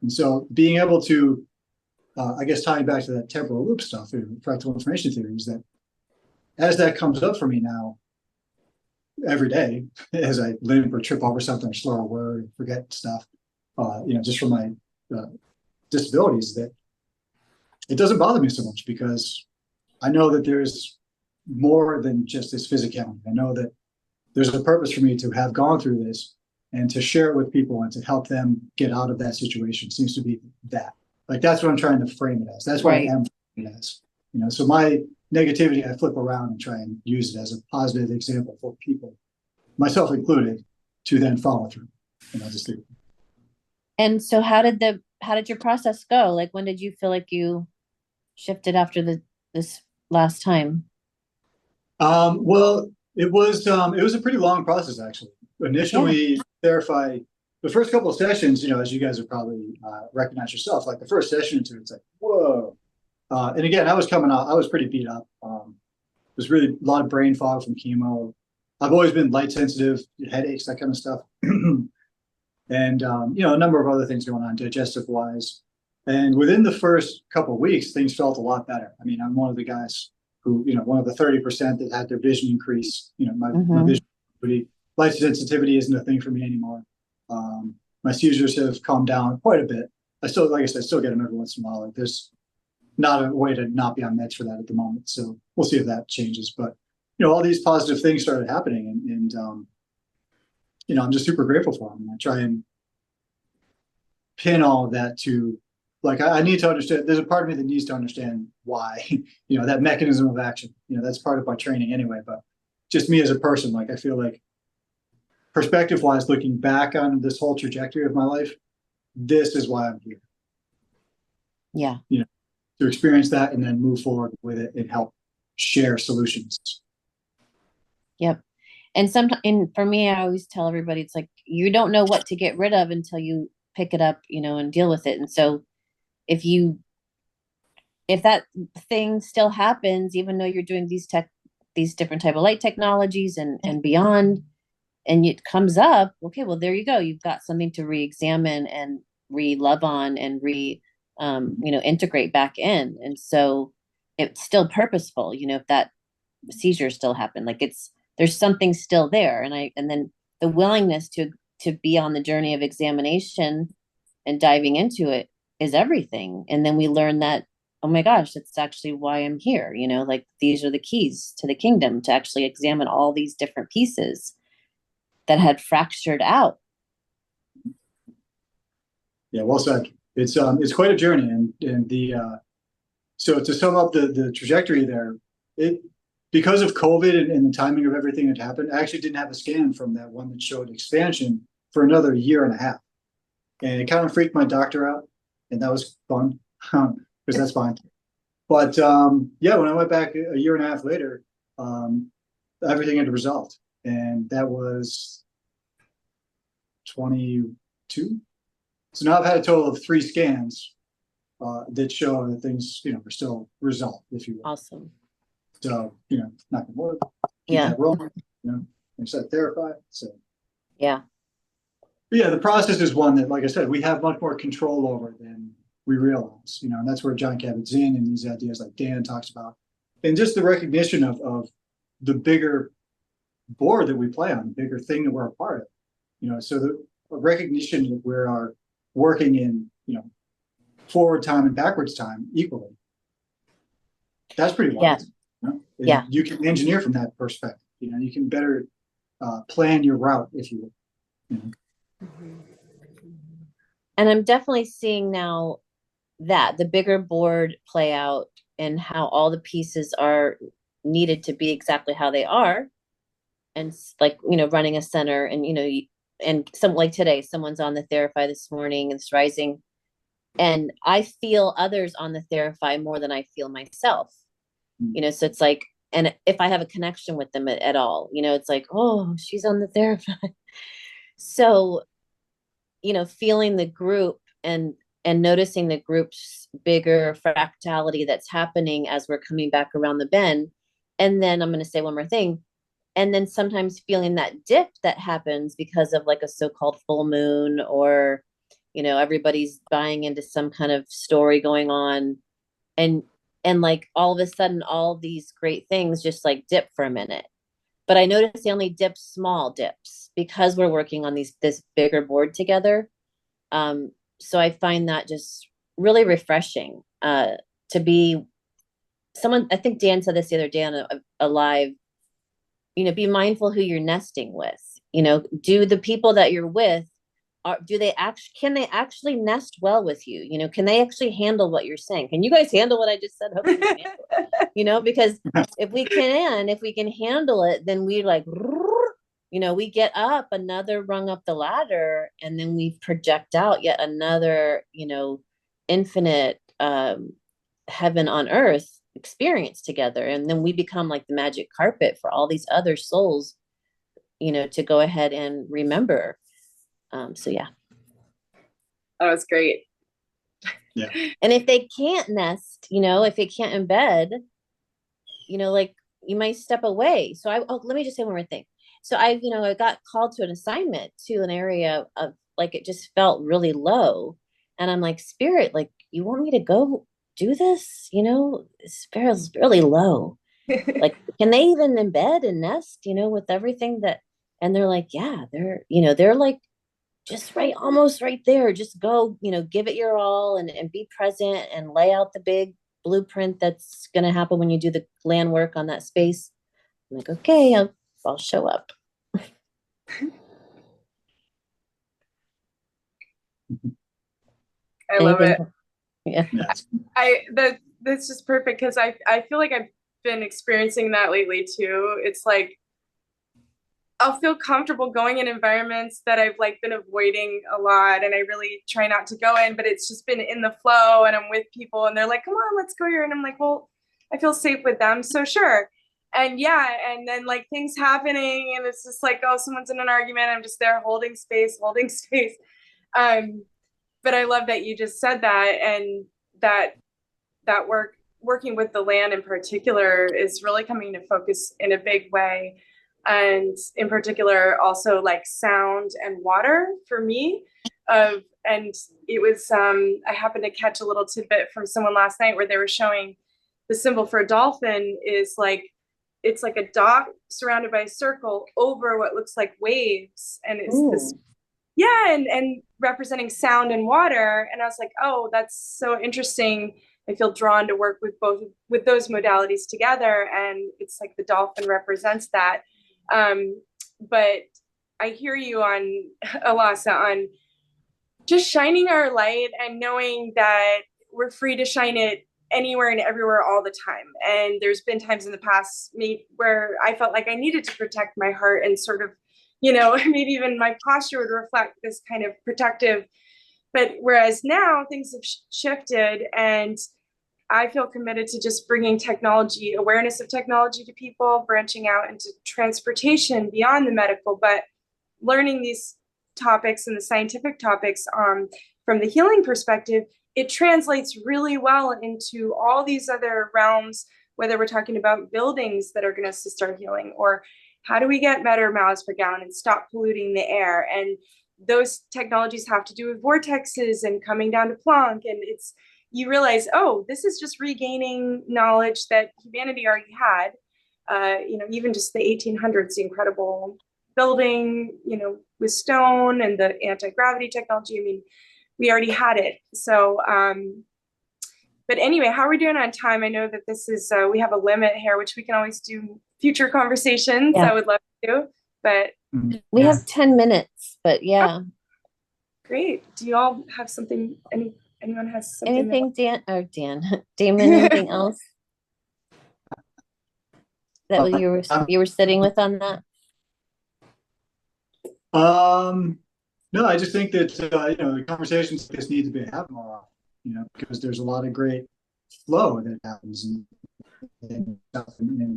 And so being able to, I guess tying back to that temporal loop stuff, practical information theory, is that as that comes up for me now, every day, as I limp or trip over something or slur a word, forget stuff, just from my disabilities, that it doesn't bother me so much, because I know that there's more than just this physicality. I know that there's a purpose for me to have gone through this and to share it with people and to help them get out of that situation. Seems to be that. Like, that's what I'm trying to frame it as. That's what I am framing it as. So my negativity, I flip around and try and use it as a positive example for people, myself included, to then follow through. And I just do. And so how did your process go? Like, when did you feel like you shifted after this last time? Well, it was a pretty long process, actually. Initially, Theraphi, the first couple of sessions, as you guys have probably recognized yourself, like the first session or two, it's like, whoa. And again, I was coming out, I was pretty beat up. There's really a lot of brain fog from chemo. I've always been light sensitive, headaches, that kind of stuff. And, a number of other things going on digestive wise. And within the first couple of weeks, things felt a lot better. I mean, I'm one of the guys who, one of the 30% that had their vision increase. My vision, light sensitivity isn't a thing for me anymore. My seizures have calmed down quite a bit. I still, like I said, still get them every once in a while. Like, there's not a way to not be on meds for that at the moment. So we'll see if that changes. But, all these positive things started happening, and I'm just super grateful for them. I try and pin all of that to, like, I need to understand, there's a part of me that needs to understand why, that mechanism of action, that's part of my training anyway. But just me as a person, like, I feel like perspective wise, looking back on this whole trajectory of my life, this is why I'm here. Yeah. To experience that and then move forward with it and help share solutions. Yep. And for me, I always tell everybody, it's like, you don't know what to get rid of until you pick it up, and deal with it. And so if that thing still happens, even though you're doing these different type of light technologies and beyond, and it comes up, okay, well, there you go. You've got something to re-examine and re-love on and integrate back in. And so it's still purposeful, if that seizure still happened, like there's something still there. And then the willingness to be on the journey of examination and diving into it is everything. And then we learn that, oh my gosh, that's actually why I'm here. Like, these are the keys to the kingdom, to actually examine all these different pieces that had fractured out. Yeah, well said. It's quite a journey, and so to sum up the trajectory there, because of COVID and the timing of everything that happened, I actually didn't have a scan from that one that showed expansion for another year and a half. and it kind of freaked my doctor out, and that was fun because that's fine. But yeah, when I went back a year and a half later, everything had resolved, and that was 22. So now I've had a total of 3 scans that show that things, are still resolved, if you will. Awesome. So, knock on wood, keep Yeah. that rolling, I said Theraphi. So Yeah. but yeah, the process is one that, like I said, we have much more control over than we realize, and that's where John Kabat-Zinn and these ideas like Dan talks about, and just the recognition of the bigger board that we play on, the bigger thing that we're a part of, so the recognition that we are working in, forward time and backwards time equally. That's pretty wild. Yeah. You can engineer from that perspective. You can better plan your route, if you will. And I'm definitely seeing now that the bigger board play out and how all the pieces are needed to be exactly how they are. And like, running a center and, and some like today, someone's on the Theraphi this morning, it's rising. And I feel others on the Theraphi more than I feel myself, so it's like, and if I have a connection with them at all, it's like, oh, she's on the Theraphi. So, feeling the group and noticing the group's bigger fractality that's happening as we're coming back around the bend. And then I'm going to say one more thing. And then sometimes feeling that dip that happens because of like a so-called full moon, or, everybody's buying into some kind of story going on. And like all of a sudden, all these great things just like dip for a minute. But I noticed they only dip small dips because we're working on this bigger board together. So I find that just really refreshing to be someone. I think Dan said this the other day on a live, be mindful who you're nesting with. Do the people that you're with, can they actually nest well with you? Can they actually handle what you're saying? Can you guys handle what I just said? Hope you can handle it. Because if we can handle it, then we like, we get up another rung up the ladder, and then we project out yet another, infinite heaven on earth experience together. And then we become like the magic carpet for all these other souls, to go ahead and remember. So yeah. That was great. Yeah. And if they can't nest, if they can't embed, like you might step away. So let me just say one more thing. So I got called to an assignment to an area of like, it just felt really low. And I'm like, Spirit, like, you want me to go do this? This feels really low. Like, can they even embed and nest, with everything that, and they're like, yeah, they're like, just right, almost right there. Just go, give it your all and be present and lay out the big blueprint that's going to happen when you do the land work on that space. I'm like, okay, I'll show up. I love it. Yeah. That's just perfect, because I feel like I've been experiencing that lately too. It's like I'll feel comfortable going in environments that I've like been avoiding a lot, and I really try not to go in, but it's just been in the flow, and I'm with people and they're like, come on, let's go here. And I'm like, well, I feel safe with them, so sure. And yeah, and then like things happening, and it's just like, oh, someone's in an argument, I'm just there holding space. But I love that you just said that, and that working with the land in particular is really coming to focus in a big way. And in particular, also like sound and water for me. And it was, I happened to catch a little tidbit from someone last night where they were showing the symbol for a dolphin is like, it's like a dot surrounded by a circle over what looks like waves. And it's this, yeah, and representing sound and water. And I was like, oh, that's so interesting. I feel drawn to work with those modalities together. And it's like the dolphin represents that. But I hear you on Elasa on just shining our light and knowing that we're free to shine it anywhere and everywhere all the time. And there's been times in the past where I felt like I needed to protect my heart and sort of, maybe even my posture would reflect this kind of protective But whereas now things have shifted, and I feel committed to just bringing technology, awareness of technology to people, branching out into transportation beyond the medical, but learning these topics and the scientific topics from the healing perspective, it translates really well into all these other realms, whether we're talking about buildings that are going to assist our healing, or how do we get better miles per gallon and stop polluting the air. And those technologies have to do with vortexes and coming down to Planck. And it's, you realize, oh, this is just regaining knowledge that humanity already had. Even just the 1800s, the incredible building, with stone and the anti-gravity technology. I mean, we already had it. So, but anyway, how are we doing on time? I know that this is, we have a limit here, which we can always do future conversations. Yeah. I would love to, but we have 10 minutes, but yeah. Oh, great. Do you all have something, anyone has something? Anything, Damon, anything else that you were sitting with on that? No, I just think that the conversations like this need to be happening more often, because there's a lot of great flow that happens and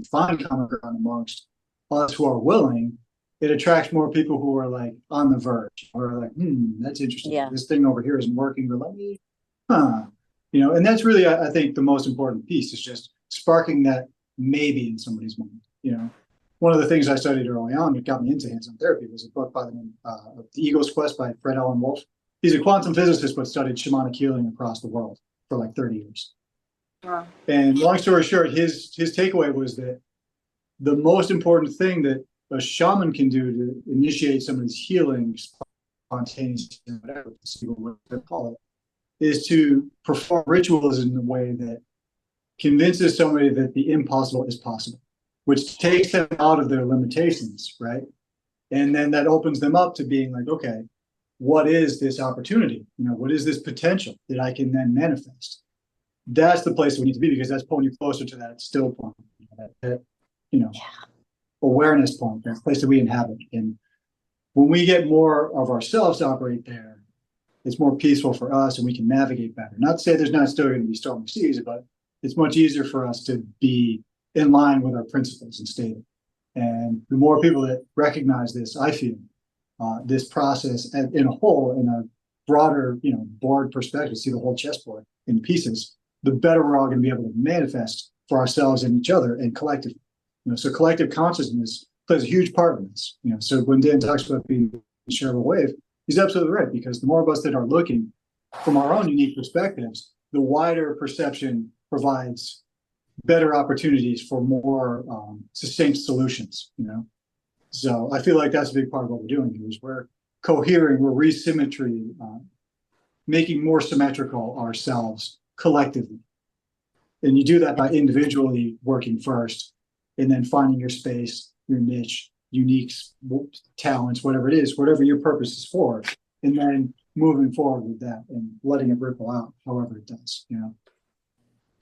find common ground amongst us who are willing. It attracts more people who are like on the verge, or like, that's interesting. Yeah. This thing over here isn't working, but let me, and that's really, I think, the most important piece is just sparking that maybe in somebody's mind. One of the things I studied early on that got me into hands-on therapy was a book by the name of The Ego's Quest by Fred Alan Wolf. He's a quantum physicist, but studied shamanic healing across the world for like 30 years. Wow. And long story short, his takeaway was that the most important thing that a shaman can do to initiate somebody's healing spontaneously, whatever they call it, is to perform rituals in a way that convinces somebody that the impossible is possible, which takes them out of their limitations, right? And then that opens them up to being like, okay, what is this opportunity? What is this potential that I can then manifest? That's the place we need to be, because that's pulling you closer to that still point, that awareness point, that place that we inhabit. And when we get more of ourselves to operate there, it's more peaceful for us and we can navigate better. Not to say there's not still going to be stormy seas, but it's much easier for us to be in line with our principles and state it. And the more people that recognize this, I feel, this process in a whole, in a broader, broad perspective, see the whole chessboard in pieces, the better we're all going to be able to manifest for ourselves and each other and collectively. So collective consciousness plays a huge part in this. So when Dan talks about being a shareable wave, he's absolutely right, because the more of us that are looking from our own unique perspectives, the wider perception provides better opportunities for more succinct solutions. So I feel like that's a big part of what we're doing here, is we're cohering, we're resymmetry, making more symmetrical ourselves collectively. And you do that by individually working first, and then finding your space, your niche, unique talents, whatever it is, whatever your purpose is for, and then moving forward with that and letting it ripple out however it does.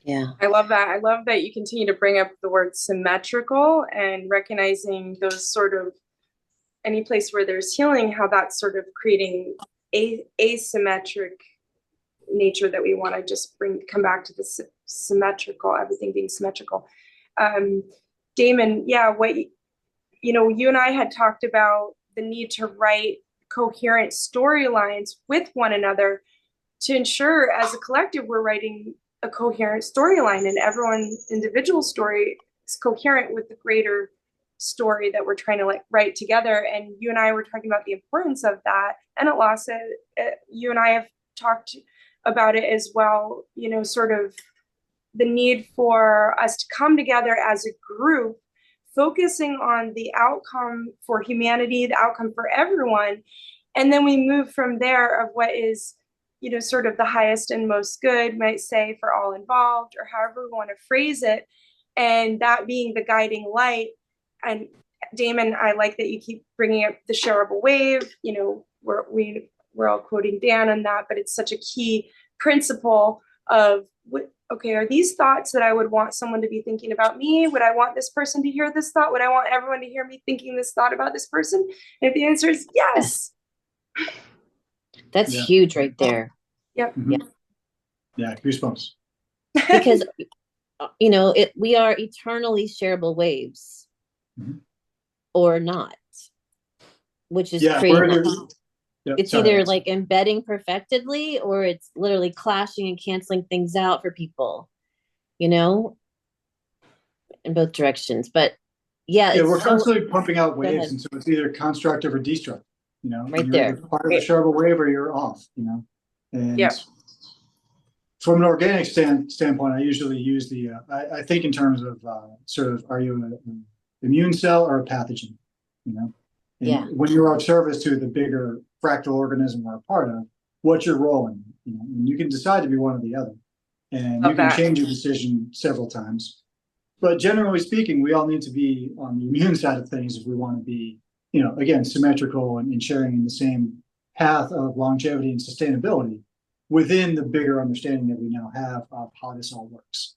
Yeah. I love that. I love that you continue to bring up the word symmetrical and recognizing those sort of, any place where there's healing, how that's sort of creating a asymmetric nature that we want to just come back to the symmetrical, everything being symmetrical. Damon, you and I had talked about the need to write coherent storylines with one another to ensure as a collective we're writing a coherent storyline, and everyone's individual story is coherent with the greater story that we're trying to write together. And you and I were talking about the importance of that. And Elasa, you and I have talked about it as well, sort of the need for us to come together as a group, focusing on the outcome for humanity, the outcome for everyone. And then we move from there of what is, sort of the highest and most good, might say, for all involved, or however we want to phrase it. And that being the guiding light. And Damon, I like that you keep bringing up the shareable wave. We're all quoting Dan on that, but it's such a key principle of, okay, are these thoughts that I would want someone to be thinking about me? Would I want this person to hear this thought? Would I want everyone to hear me thinking this thought about this person? And if the answer is yes. That's Yeah. huge right there. Yep. Mhm. Yeah, goosebumps. Because we are eternally shareable waves, Mhm. or not, which is Yeah, creating that. yep, It's sorry. either like embedding perfectedly, or it's literally clashing and canceling things out for people, in both directions. But yeah, Yeah, we're it's so. constantly pumping out Go waves, ahead. and so it's either constructive or destructive. Right You're either there. part of the Right. shareable wave or you're off. And Yeah. from an organic standpoint, I usually use I think in terms of sort of, are you an immune cell or a pathogen? And Yeah. when you're of service to the bigger fractal organism we're a part of, what's your role in it? And you can decide to be one or the other, and Love you can that. change your decision several times. But generally speaking, we all need to be on the immune side of things if we want to be, again, symmetrical and sharing in the same path of longevity and sustainability within the bigger understanding that we now have of how this all works.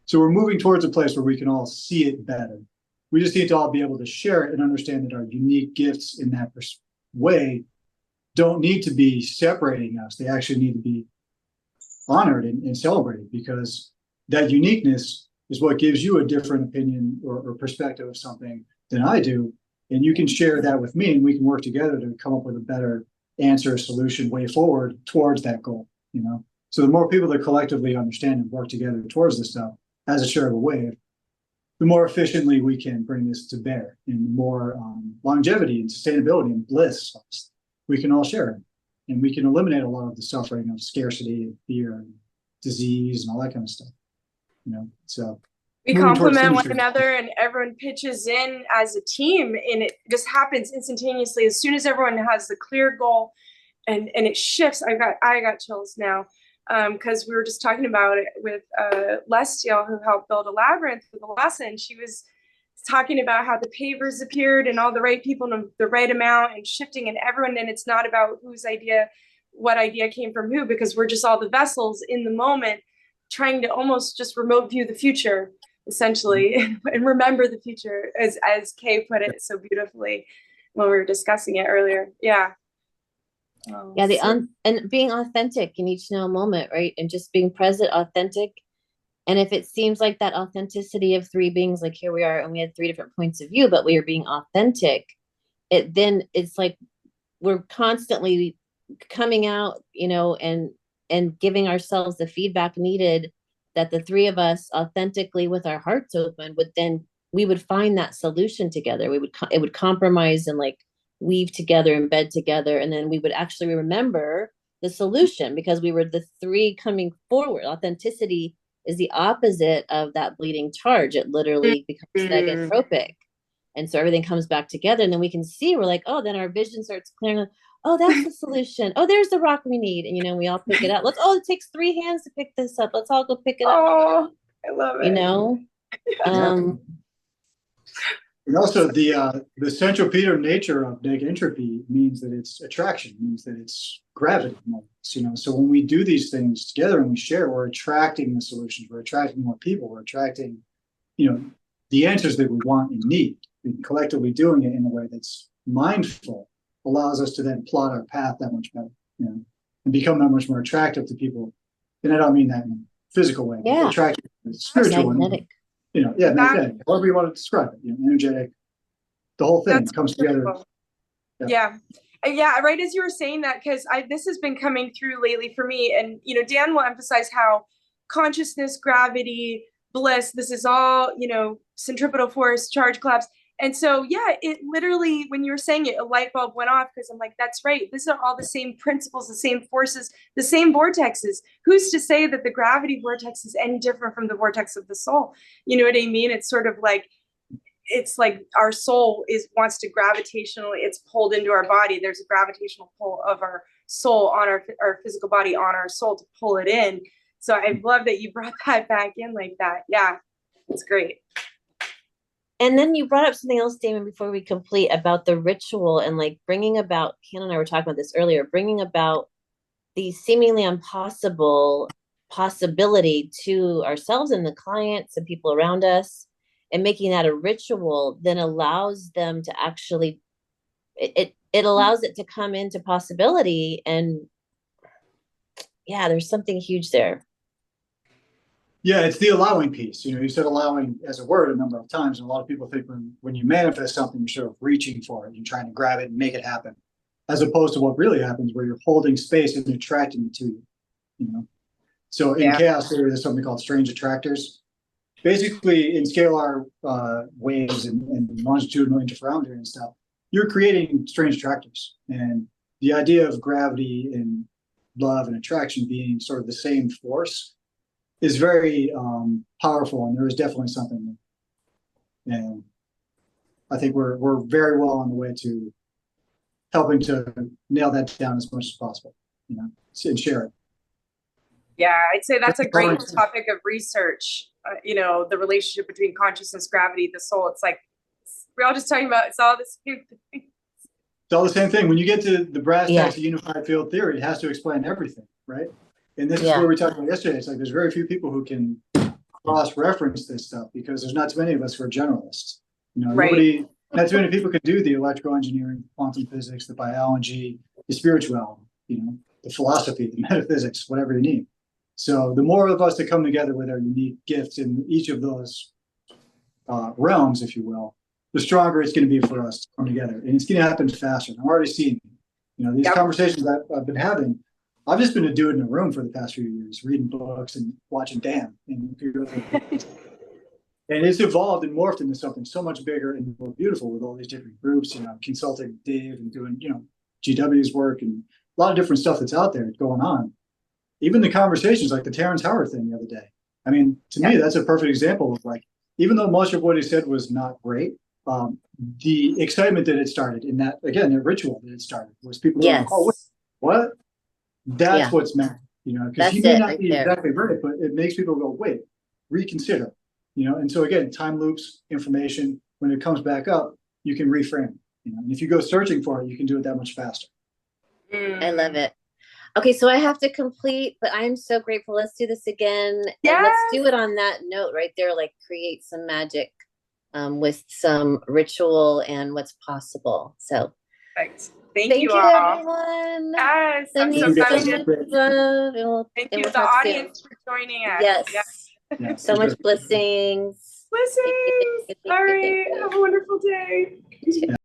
So we're moving towards a place where we can all see it better. We just need to all be able to share it and understand that our unique gifts in that way don't need to be separating us. They actually need to be honored and celebrated, because that uniqueness is what gives you a different opinion or perspective of something than I do. And you can share that with me, and we can work together to come up with a better answer, solution, way forward towards that goal. So the more people that collectively understand and work together towards this stuff as a shareable wave, the more efficiently we can bring this to bear, and the more longevity and sustainability and bliss we can all share it. And we can eliminate a lot of the suffering of scarcity and fear and disease and all that kind of stuff. So We moving towards complement one future. another, and everyone pitches in as a team, and it just happens instantaneously as soon as everyone has the clear goal, and it shifts. I got chills now, because we were just talking about it with Lestiel, who helped build a labyrinth with Elasa, and she was talking about how the pavers appeared and all the right people in the right amount and shifting, and everyone, and it's not about what idea came from who, because we're just all the vessels in the moment trying to almost just remote view the future, essentially, and remember the future, as Kay put it so beautifully when we were discussing it earlier. Yeah. Yeah, and being authentic in each now moment, right? And just being present, authentic. And if it seems like that authenticity of three beings, like here we are, and we had three different points of view, but we are being authentic, it's like we're constantly coming out, and giving ourselves the feedback needed, that the three of us authentically with our hearts open we would find that solution together. It would compromise and like weave together and bed together, and then we would actually remember the solution, because we were the three coming forward. Authenticity is the opposite of that bleeding charge. It literally becomes negotropic, and so everything comes back together, and then we can see, we're like, oh, then our vision starts clearing. Oh, that's the solution. Oh, there's the rock we need. And we all pick it up. It takes 3 hands to pick this up. Let's all go pick it up. Oh, I love it. And also the centripetal nature of neg entropy means that it's attraction, means that it's gravity moments. So when we do these things together and we share, we're attracting the solutions, we're attracting more people, we're attracting, the answers that we want and need. And collectively doing it in a way that's mindful allows us to then plot our path that much better, and become that much more attractive to people. And I don't mean that in a physical way, but attractive in a spiritual way. Magnetic, however you want to describe it, energetic, the whole thing comes together. Yeah, right as you were saying that, because this has been coming through lately for me, and Dan will emphasize how consciousness, gravity, bliss, this is all, centripetal force, charge collapse. And so, it literally, when you were saying it, a light bulb went off, because I'm like, that's right. These are all the same principles, the same forces, the same vortexes. Who's to say that the gravity vortex is any different from the vortex of the soul? You know what I mean? It's sort of like, it's like our soul wants to gravitationally, it's pulled into our body. There's a gravitational pull of our soul on our physical body, on our soul, to pull it in. So I love that you brought that back in like that. Yeah, it's great. And then you brought up something else, Damon, before we complete, about the ritual and like bringing about, Hannah and I were talking about this earlier, bringing about the seemingly impossible possibility to ourselves and the clients and people around us, and making that a ritual then allows them to actually, it it allows it to come into possibility. And yeah, there's something huge there. Yeah, it's the allowing piece. You said allowing as a word a number of times, and a lot of people think when you manifest something, you're sort of reaching for it, you're trying to grab it and make it happen, as opposed to what really happens, where you're holding space and attracting it to you. So in chaos theory, there's something called strange attractors. Basically, in scalar waves and longitudinal interferometry and stuff, you're creating strange attractors. And the idea of gravity and love and attraction being sort of the same force is very powerful, and there is definitely something there. And I think we're very well on the way to helping to nail that down as much as possible, and share it. Yeah, I'd say that's a great topic of research. The relationship between consciousness, gravity, the soul. It's like we're all just talking about it's all the same thing. It's all the same thing. When you get to the brass tacks of unified field theory, it has to explain everything, right? And this is where we talked about yesterday. It's like there's very few people who can cross-reference this stuff because there's not too many of us who are generalists. Nobody, not too many people can do the electrical engineering, quantum physics, the biology, the spirituality, the philosophy, the metaphysics, whatever you need. So the more of us that come together with our unique gifts in each of those realms, if you will, the stronger it's going to be for us to come together. And it's going to happen faster. I'm already seeing, these conversations that I've been having. I've just been a dude in a room for the past few years, reading books and watching Dan. And it's evolved and morphed into something so much bigger and more beautiful with all these different groups, consulting Dave and doing, GW's work and a lot of different stuff that's out there going on. Even the conversations like the Terrence Howard thing the other day. I mean, to me, that's a perfect example of like, even though much of what he said was not great, the excitement that it started in that, again, the ritual that it started was people going, oh, what? That's what's meant, because he may not be exactly right, but it makes people go, wait, reconsider, and so again, time loops, information, when it comes back up, you can reframe it, and if you go searching for it, you can do it that much faster. I love it. Okay, so I have to complete, but I'm so grateful. Let's do this again. Yes. And let's do it on that note right there, like create some magic with some ritual and what's possible. So perfect. Thank you all. Everyone. Yes, I'm so glad we did. Thank you, the audience, for joining us. Yes. So much blessings. Blessings. All right. Have a wonderful day.